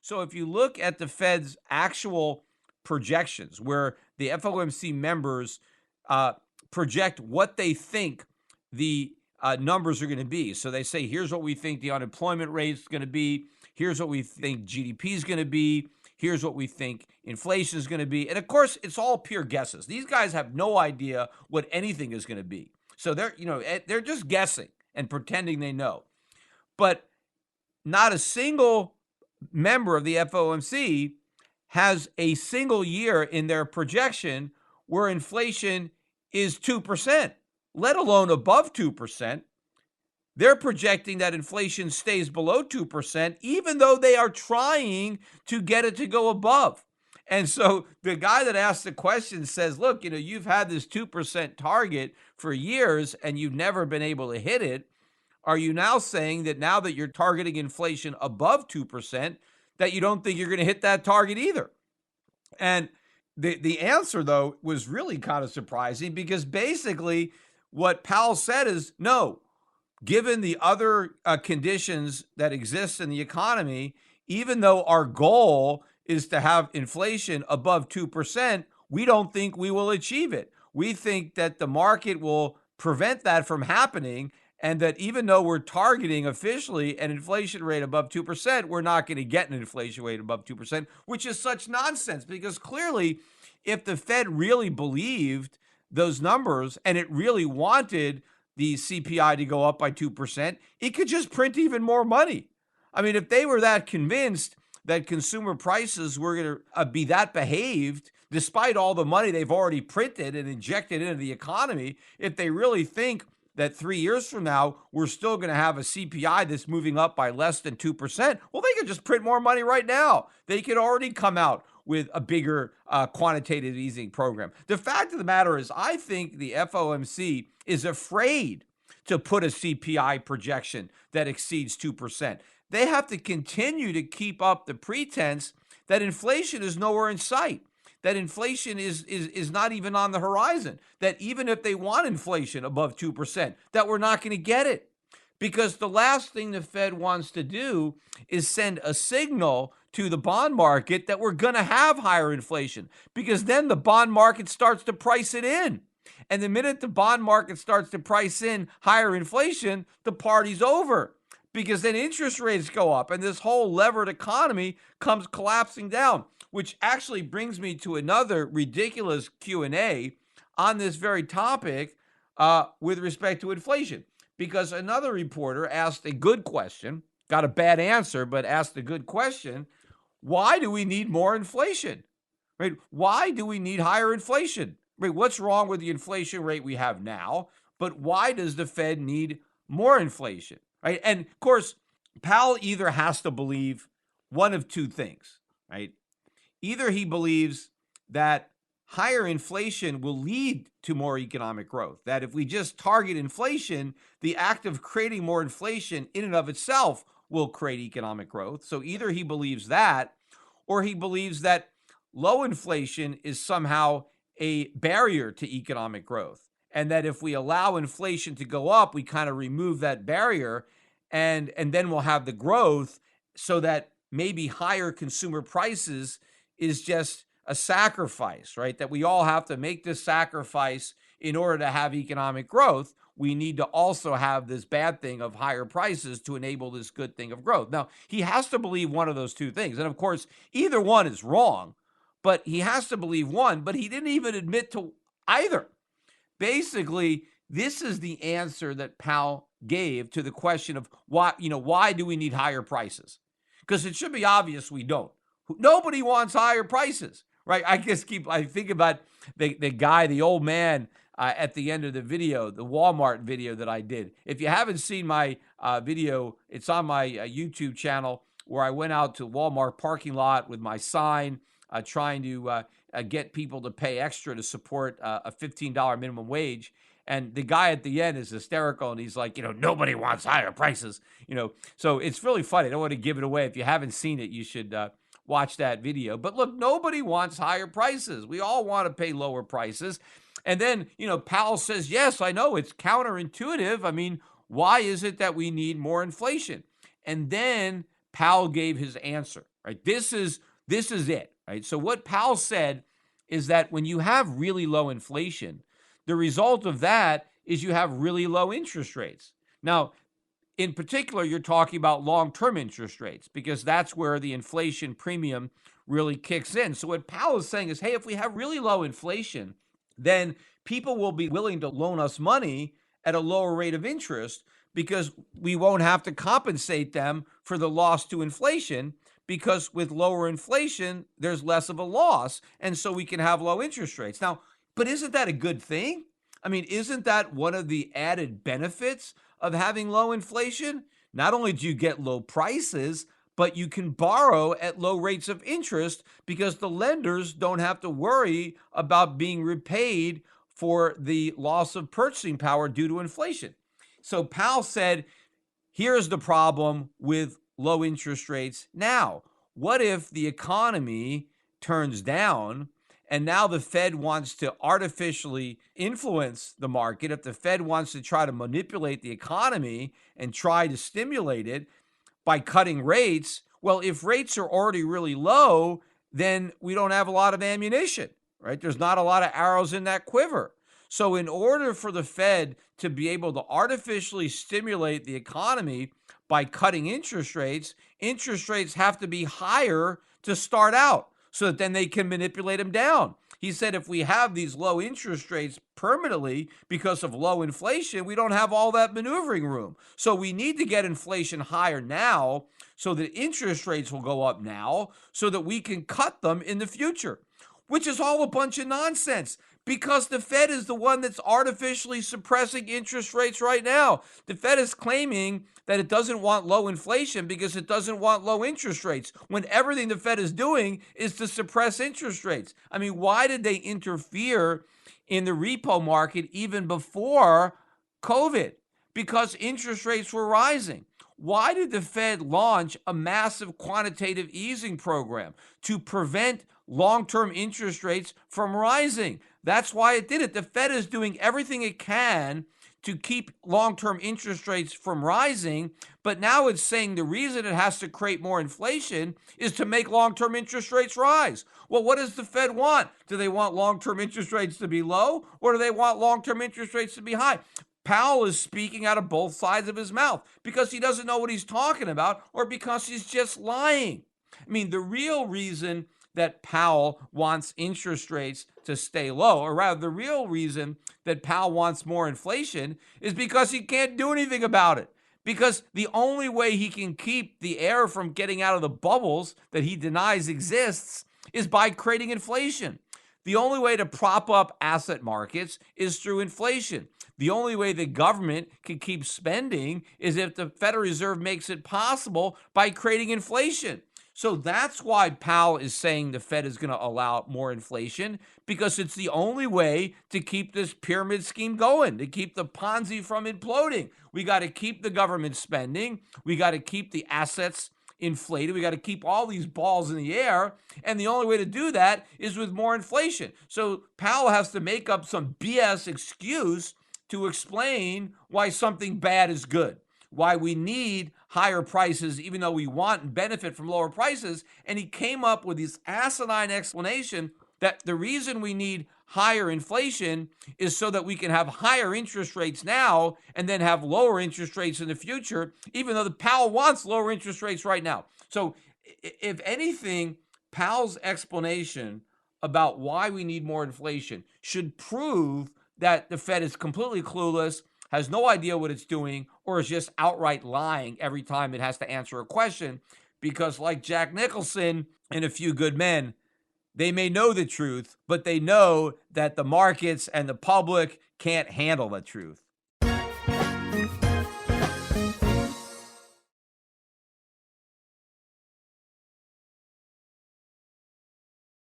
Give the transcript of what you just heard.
So if you look at the Fed's actual projections, where the FOMC members uh, project what they think the numbers are going to be. So they say, here's what we think the unemployment rate is going to be. Here's what we think GDP is going to be. Here's what we think inflation is going to be. And of course, it's all pure guesses. These guys have no idea what anything is going to be. So they're just guessing and pretending they know. But not a single member of the FOMC has a single year in their projection where inflation is 2%, let alone above 2%. They're projecting that inflation stays below 2%, even though they are trying to get it to go above. And so the guy that asked the question says, look, you've had this 2% target for years and you've never been able to hit it. Are you now saying that now that you're targeting inflation above 2%, that you don't think you're going to hit that target either? And the answer, though, was really kind of surprising, because basically what Powell said is, no, given the other conditions that exist in the economy, even though our goal is to have inflation above 2%, we don't think we will achieve it. We think that the market will prevent that from happening, and that even though we're targeting officially an inflation rate above 2%, we're not going to get an inflation rate above 2%, which is such nonsense, because clearly if the Fed really believed those numbers and it really wanted the CPI to go up by 2%, it could just print even more money. I mean, if they were that convinced that consumer prices were going to be that behaved, despite all the money they've already printed and injected into the economy, if they really think that 3 years from now, we're still going to have a CPI that's moving up by less than 2%, well, they could just print more money right now. They could already come out with a bigger quantitative easing program. The fact of the matter is, I think the FOMC is afraid to put a CPI projection that exceeds 2%. They have to continue to keep up the pretense that inflation is nowhere in sight, that inflation is not even on the horizon, that even if they want inflation above 2%, that we're not going to get it. Because the last thing the Fed wants to do is send a signal to the bond market that we're going to have higher inflation, because then the bond market starts to price it in. And the minute the bond market starts to price in higher inflation, the party's over, because then interest rates go up and this whole levered economy comes collapsing down. Which actually brings me to another ridiculous Q&A on this very topic with respect to inflation. Because another reporter asked a good question, got a bad answer, but asked a good question. Why do we need more inflation? Right? Why do we need higher inflation? Right? What's wrong with the inflation rate we have now? But why does the Fed need more inflation? Right? And of course, Powell either has to believe one of two things, right? Either he believes that higher inflation will lead to more economic growth, that if we just target inflation, the act of creating more inflation in and of itself will create economic growth. So either he believes that, or he believes that low inflation is somehow a barrier to economic growth, and that if we allow inflation to go up, we kind of remove that barrier, and then we'll have the growth, so that maybe higher consumer prices is just a sacrifice, right? That we all have to make this sacrifice in order to have economic growth. We need to also have this bad thing of higher prices to enable this good thing of growth. Now, he has to believe one of those two things. And of course, either one is wrong, but he has to believe one, but he didn't even admit to either. Basically, this is the answer that Powell gave to the question of why do we need higher prices? Because it should be obvious we don't. Nobody wants higher prices, right? I think about the guy, the old man at the end of the video, the Walmart video that I did. If you haven't seen my video, it's on my YouTube channel, where I went out to Walmart parking lot with my sign, trying to get people to pay extra to support a $15 minimum wage. And the guy at the end is hysterical, and he's like, nobody wants higher prices, So it's really funny. I don't want to give it away. If you haven't seen it, you should watch that video. But look, nobody wants higher prices. We all want to pay lower prices. And then, Powell says, yes, I know it's counterintuitive. I mean, why is it that we need more inflation? And then Powell gave his answer, right? This is it, right? So what Powell said is that when you have really low inflation, the result of that is you have really low interest rates. Now, in particular, you're talking about long-term interest rates because that's where the inflation premium really kicks in. So what Powell is saying is, hey, if we have really low inflation, then people will be willing to loan us money at a lower rate of interest because we won't have to compensate them for the loss to inflation, because with lower inflation, there's less of a loss. And so we can have low interest rates. Now, but isn't that a good thing? I mean, isn't that one of the added benefits of having low inflation? Not only do you get low prices, but you can borrow at low rates of interest because the lenders don't have to worry about being repaid for the loss of purchasing power due to inflation. So Powell said, here's the problem with low interest rates now. What if the economy turns down and now the Fed wants to artificially influence the market? If the Fed wants to try to manipulate the economy and try to stimulate it by cutting rates, well, if rates are already really low, then we don't have a lot of ammunition, right? There's not a lot of arrows in that quiver. So in order for the Fed to be able to artificially stimulate the economy by cutting interest rates have to be higher to start out so that then they can manipulate them down. He said if we have these low interest rates permanently because of low inflation, we don't have all that maneuvering room. So we need to get inflation higher now so that interest rates will go up now so that we can cut them in the future, which is all a bunch of nonsense. Because the Fed is the one that's artificially suppressing interest rates right now. The Fed is claiming that it doesn't want low inflation because it doesn't want low interest rates, when everything the Fed is doing is to suppress interest rates. I mean, why did they interfere in the repo market even before COVID? Because interest rates were rising. Why did the Fed launch a massive quantitative easing program? To prevent long-term interest rates from rising. That's why it did it. The Fed is doing everything it can to keep long-term interest rates from rising, but now it's saying the reason it has to create more inflation is to make long-term interest rates rise. Well, what does the Fed want? Do they want long-term interest rates to be low, or do they want long-term interest rates to be high? Powell is speaking out of both sides of his mouth because he doesn't know what he's talking about or because he's just lying. I mean, the real reason that Powell wants interest rates to stay low, or rather the real reason that Powell wants more inflation, is because he can't do anything about it. Because the only way he can keep the air from getting out of the bubbles that he denies exists is by creating inflation. The only way to prop up asset markets is through inflation. The only way the government can keep spending is if the Federal Reserve makes it possible by creating inflation. So that's why Powell is saying the Fed is going to allow more inflation, because it's the only way to keep this pyramid scheme going, to keep the Ponzi from imploding. We got to keep the government spending. We got to keep the assets inflated. We got to keep all these balls in the air. And the only way to do that is with more inflation. So Powell has to make up some BS excuse to explain why something bad is good, why we need higher prices, even though we want and benefit from lower prices. And he came up with this asinine explanation that the reason we need higher inflation is so that we can have higher interest rates now and then have lower interest rates in the future, even though the Powell wants lower interest rates right now. So if anything, Powell's explanation about why we need more inflation should prove that the Fed is completely clueless, has no idea what it's doing, or is just outright lying every time it has to answer a question. Because like Jack Nicholson and A Few Good Men, they may know the truth, but they know that the markets and the public can't handle the truth.